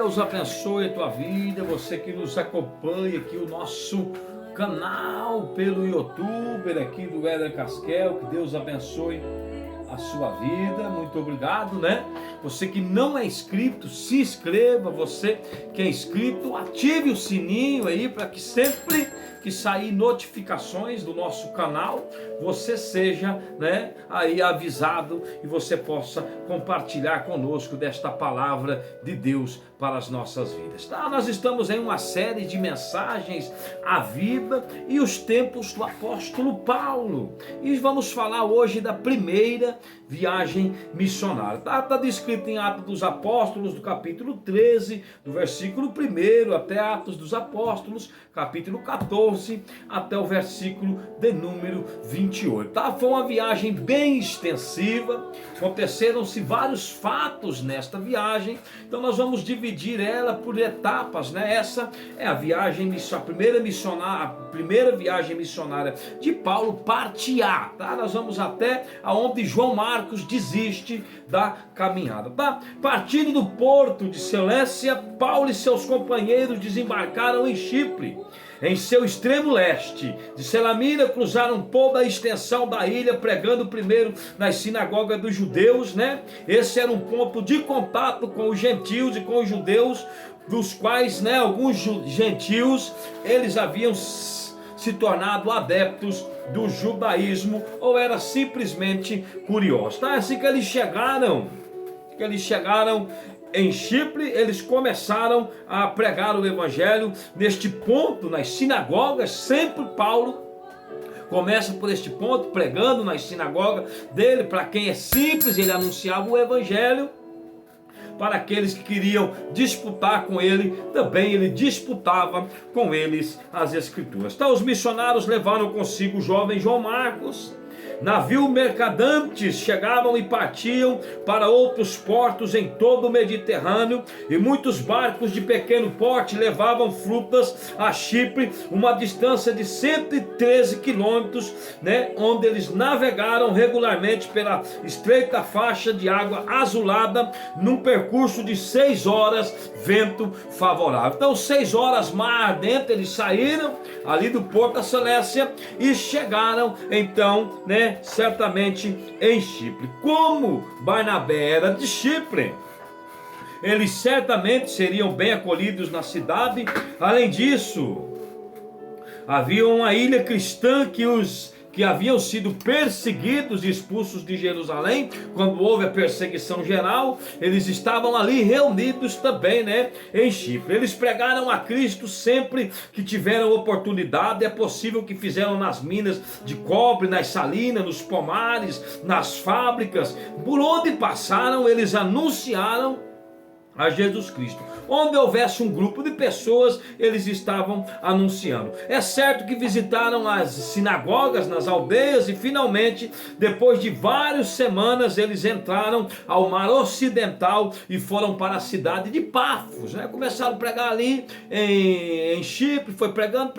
Deus abençoe a tua vida, você que nos acompanha aqui, o nosso canal pelo YouTube, aqui do Éder Casquel, que Deus abençoe a sua vida, muito obrigado, né? Você que não é inscrito, se inscreva, você que é inscrito, ative o sininho aí para que sempre que sair notificações do nosso canal, você seja, né, aí avisado e você possa compartilhar conosco desta palavra de Deus para as nossas vidas, tá? Nós estamos em uma série de mensagens, a vida e os tempos do apóstolo Paulo, e vamos falar hoje da primeira viagem missionária. Tá descrito em Atos dos Apóstolos, do capítulo 13, do versículo 1 até Atos dos Apóstolos, capítulo 14, até o versículo de número 28. Tá? Foi uma viagem bem extensiva, aconteceram-se vários fatos nesta viagem, então nós vamos dividir ela por etapas, né? Essa é a viagem, a primeira viagem missionária de Paulo, parte A, tá? Nós vamos até aonde João Marcos desiste da caminhada, tá? Partindo do porto de Seleucia, Paulo e seus companheiros desembarcaram em Chipre, em seu extremo leste. De Selamina cruzaram toda a extensão da ilha, pregando primeiro nas sinagogas dos judeus, né? Esse era um ponto de contato com os gentios e com os judeus, dos quais, né, alguns gentios, eles haviam se tornado adeptos do judaísmo ou era simplesmente curiosos. Tá? Assim que eles chegaram em Chipre, eles começaram a pregar o evangelho neste ponto, nas sinagogas. Sempre Paulo começa por este ponto, pregando nas sinagogas dele. Para quem é simples, ele anunciava o evangelho. Para aqueles que queriam disputar com ele, também ele disputava com eles as escrituras. Então os missionários levaram consigo o jovem João Marcos. Navios mercadantes chegavam e partiam para outros portos em todo o Mediterrâneo, e muitos barcos de pequeno porte levavam frutas a Chipre, uma distância de 113 quilômetros, né, onde eles navegaram regularmente pela estreita faixa de água azulada, num percurso de 6 horas, vento favorável. Então 6 horas, mar ardente, eles saíram ali do porto da Seleucia e chegaram então, né, certamente em Chipre. Como Barnabé era de Chipre, eles certamente seriam bem acolhidos na cidade. Além disso, havia uma ilha cristã que haviam sido perseguidos e expulsos de Jerusalém. Quando houve a perseguição geral, eles estavam ali reunidos também, né, em Chipre. Eles pregaram a Cristo sempre que tiveram oportunidade. É possível que fizeram nas minas de cobre, nas salinas, nos pomares, nas fábricas. Por onde passaram, eles anunciaram a Jesus Cristo. Onde houvesse um grupo de pessoas, eles estavam anunciando. É certo que visitaram as sinagogas nas aldeias e finalmente, depois de várias semanas, eles entraram ao mar ocidental e foram para a cidade de Pafos, né? Começaram a pregar ali em Chipre, foi pregando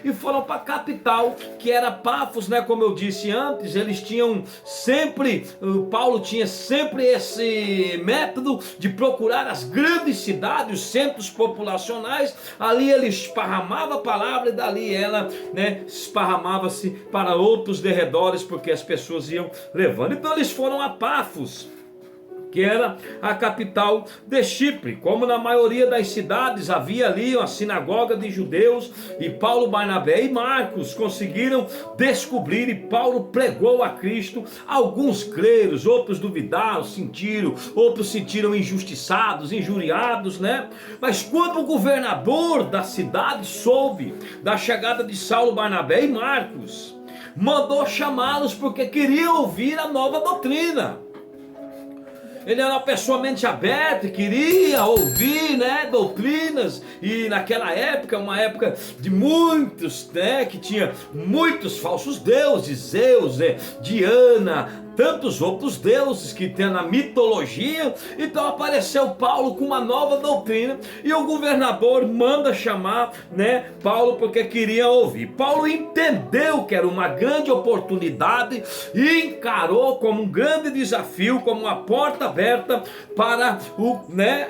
e foram para a capital, que era Pafos, né? Como eu disse antes, eles tinham sempre, Paulo tinha sempre esse método de procurar as grandes cidades, os centros populacionais. Ali ele esparramava a palavra e dali ela, né, esparramava-se para outros derredores, porque as pessoas iam levando. Então eles foram a Pafos, que era a capital de Chipre. Como na maioria das cidades havia ali uma sinagoga de judeus, e Paulo, Barnabé e Marcos conseguiram descobrir, e Paulo pregou a Cristo. Alguns creram, outros duvidaram, outros sentiram injustiçados, injuriados, né? Mas quando o governador da cidade soube da chegada de Saulo, Barnabé e Marcos, mandou chamá-los porque queria ouvir a nova doutrina. Ele era uma pessoa mente aberta, queria ouvir, né, doutrinas. E naquela época, uma época de muitos, né, que tinha muitos falsos deuses, Zeus, Diana, tantos outros deuses que tem na mitologia. Então apareceu Paulo com uma nova doutrina e o governador manda chamar, né, Paulo, porque queria ouvir. Paulo entendeu que era uma grande oportunidade e encarou como um grande desafio, como uma porta aberta para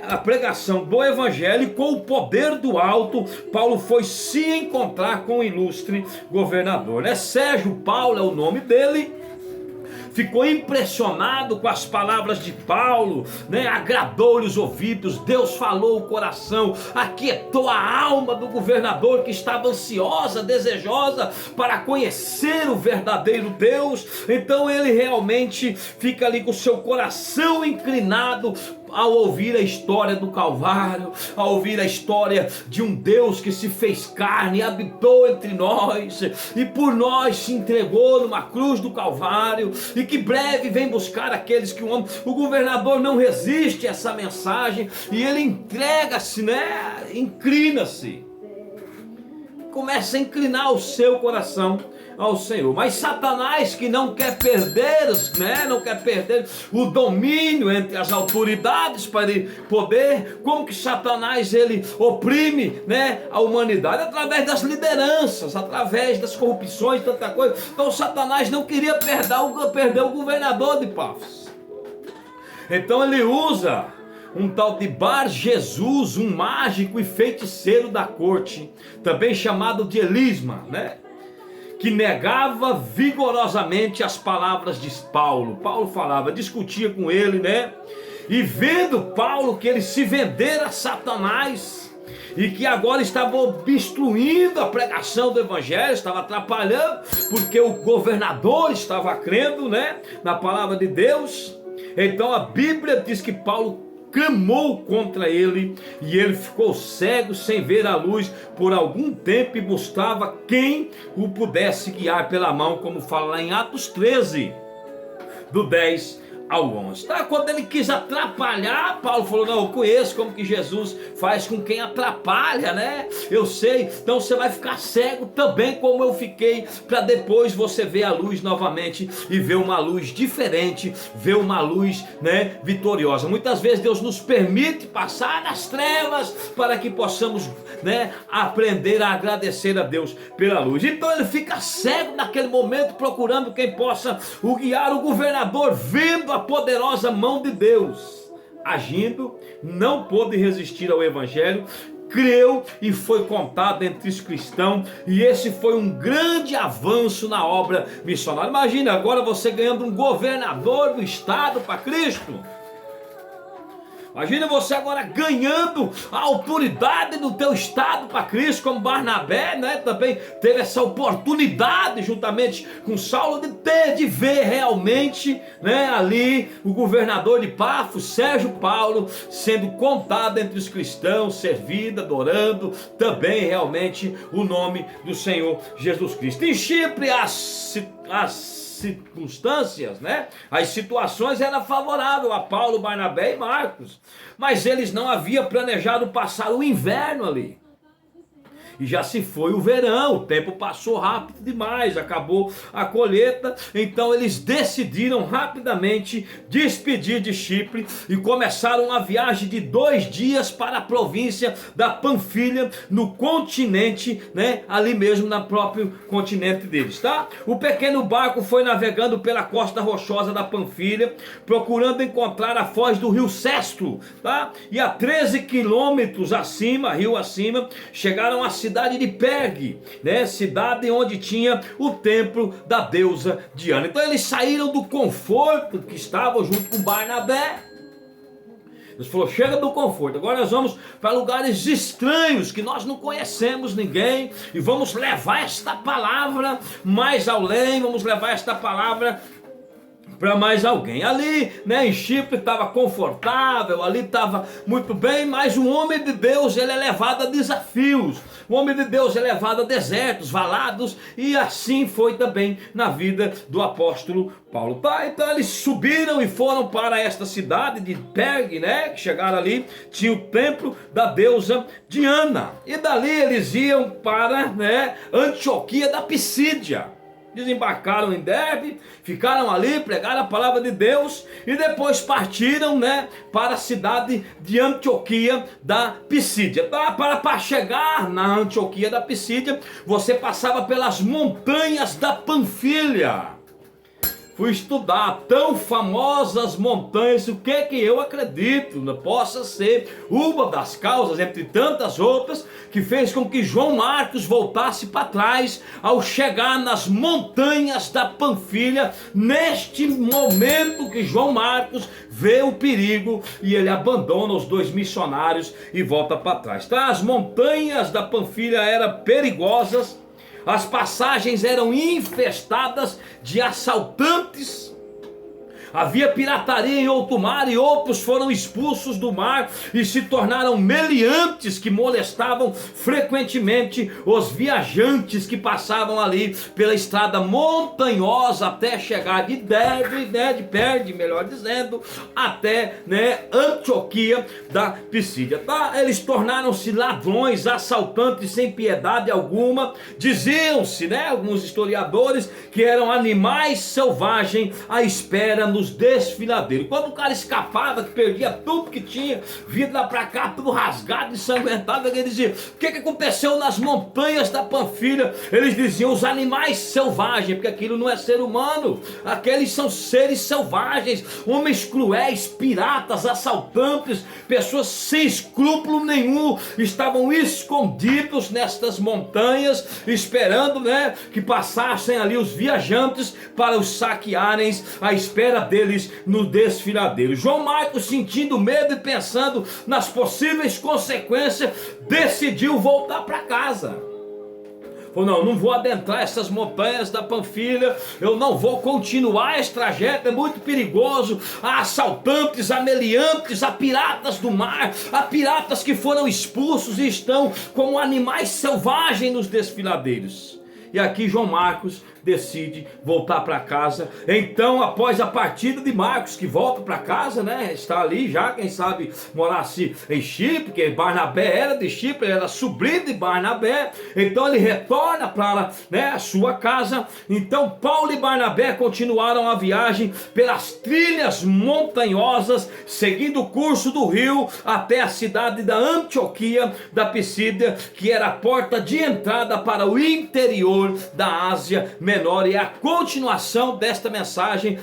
a pregação do evangelho. E com o poder do alto, Paulo foi se encontrar com o ilustre governador, né? Sérgio Paulo é o nome dele. Ficou impressionado com as palavras de Paulo, né? Agradou-lhe os ouvidos, Deus falou o coração, aquietou a alma do governador, que estava ansiosa, desejosa para conhecer o verdadeiro Deus. Então ele realmente fica ali com o seu coração inclinado ao ouvir a história do Calvário, ao ouvir a história de um Deus que se fez carne, habitou entre nós e por nós se entregou numa cruz do Calvário, e que breve vem buscar aqueles que o amam. O governador não resiste a essa mensagem e ele entrega-se, né? Inclina-se, começa a inclinar o seu coração ao Senhor. Mas Satanás, que não quer perder, né, não quer perder o domínio entre as autoridades para ele poder, como que Satanás ele oprime, né, a humanidade? Através das lideranças, através das corrupções, tanta coisa. Então Satanás não queria perder o governador de Pafos. Então ele usa um tal de Bar Jesus, um mágico e feiticeiro da corte, também chamado de Elisma, né? Que negava vigorosamente as palavras de Paulo. Paulo falava, discutia com ele, né? E vendo Paulo que ele se vendera a Satanás e que agora estava obstruindo a pregação do evangelho, estava atrapalhando, porque o governador estava crendo, né, na palavra de Deus. Então a Bíblia diz que Paulo clamou contra ele e ele ficou cego, sem ver a luz por algum tempo, e buscava quem o pudesse guiar pela mão, como fala lá em Atos 13, do 10 ao 11. Tá? Quando ele quis atrapalhar, Paulo falou, não, eu conheço como que Jesus faz com quem atrapalha, né? Eu sei, então você vai ficar cego também como eu fiquei, para depois você ver a luz novamente e ver uma luz diferente, ver uma luz, né, vitoriosa. Muitas vezes Deus nos permite passar nas trevas para que possamos, né, aprender a agradecer a Deus pela luz. Então ele fica cego naquele momento, procurando quem possa o guiar. O governador, vendo a poderosa mão de Deus agindo, não pôde resistir ao evangelho, creu e foi contado entre os cristãos, e esse foi um grande avanço na obra missionária. Imagina agora você ganhando um governador do estado para Cristo. Imagina você agora ganhando a autoridade do teu estado para Cristo, como Barnabé, né? Também teve essa oportunidade, juntamente com Saulo, de ver realmente, né, ali o governador de Pafos, Sérgio Paulo, sendo contado entre os cristãos, servindo, adorando também realmente o nome do Senhor Jesus Cristo. Em Chipre, as circunstâncias, né, as situações eram favoráveis a Paulo, Barnabé e Marcos, mas eles não haviam planejado passar o inverno ali. E já se foi o verão, o tempo passou rápido demais, acabou a colheita. Então eles decidiram rapidamente despedir de Chipre e começaram a viagem de 2 dias para a província da Panfilha, no continente, né, ali mesmo no próprio continente deles, tá? O pequeno barco foi navegando pela costa rochosa da Panfilha, procurando encontrar a foz do rio Sesto, tá? E a 13 quilômetros acima, rio acima, chegaram à cidade de Pergue, né? Cidade onde tinha o templo da deusa Diana. Então eles saíram do conforto que estavam junto com Barnabé. Eles falaram, chega do conforto, agora nós vamos para lugares estranhos, que nós não conhecemos ninguém, e vamos levar esta palavra mais além, vamos levar esta palavra para mais alguém. Ali, né, em Chipre estava confortável, ali estava muito bem, mas o homem de Deus, ele é levado a desafios, o homem de Deus é levado a desertos, valados, e assim foi também na vida do apóstolo Paulo. Tá, então eles subiram e foram para esta cidade de Pergue, né, que chegaram ali, tinha o templo da deusa Diana, e dali eles iam para, né, Antioquia da Pisídia. Desembarcaram em Derbe, ficaram ali, pregaram a palavra de Deus e depois partiram, né, para a cidade de Antioquia da Pisídia. Para chegar na Antioquia da Pisídia, você passava pelas montanhas da Panfilha. Fui estudar tão famosas montanhas, o que eu acredito possa ser uma das causas, entre tantas outras, que fez com que João Marcos voltasse para trás ao chegar nas montanhas da Panfilha, neste momento que João Marcos vê o perigo e ele abandona os 2 missionários e volta para trás. Tá? As montanhas da Panfilha eram perigosas, as passagens eram infestadas de assaltantes, havia pirataria em alto mar e outros foram expulsos do mar e se tornaram meliantes que molestavam frequentemente os viajantes que passavam ali pela estrada montanhosa até chegar de Derbe, de Perge, melhor dizendo, até, Antioquia da Pisídia. Tá? Eles tornaram-se ladrões, assaltantes sem piedade alguma. Diziam-se, alguns historiadores, que eram animais selvagens à espera nos desfiladeiros. Quando o cara escapava, que perdia tudo que tinha, vindo lá pra cá, tudo rasgado, ensanguentado, ele dizia: o que aconteceu nas montanhas da Panfilha? Eles diziam: os animais selvagens, porque aquilo não é ser humano, aqueles são seres selvagens, homens cruéis, piratas, assaltantes, pessoas sem escrúpulo nenhum, estavam escondidos nestas montanhas, esperando, que passassem ali os viajantes para os saquearem, à espera deles no desfiladeiro. João Marcos, sentindo medo e pensando nas possíveis consequências, decidiu voltar para casa. Falou: não vou adentrar essas montanhas da Panfilha, eu não vou continuar esse trajeto, é muito perigoso. Há assaltantes, há meliantes, há piratas do mar, há piratas que foram expulsos e estão como animais selvagens nos desfiladeiros. E aqui João Marcos decide voltar para casa. Então, após a partida de Marcos, que volta para casa, está ali já, quem sabe morasse em Chipre, porque Barnabé era de Chipre, ele era sobrinho de Barnabé. Então ele retorna para a sua casa. Então Paulo e Barnabé continuaram a viagem pelas trilhas montanhosas, seguindo o curso do rio até a cidade da Antioquia da Pisídia, que era a porta de entrada para o interior da Ásia Menor. E a continuação desta mensagem,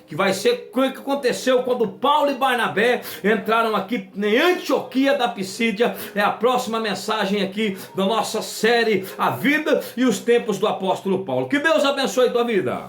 que vai ser o que aconteceu quando Paulo e Barnabé entraram aqui em Antioquia da Pisídia. É a próxima mensagem aqui da nossa série A Vida e os Tempos do Apóstolo Paulo. Que Deus abençoe tua vida.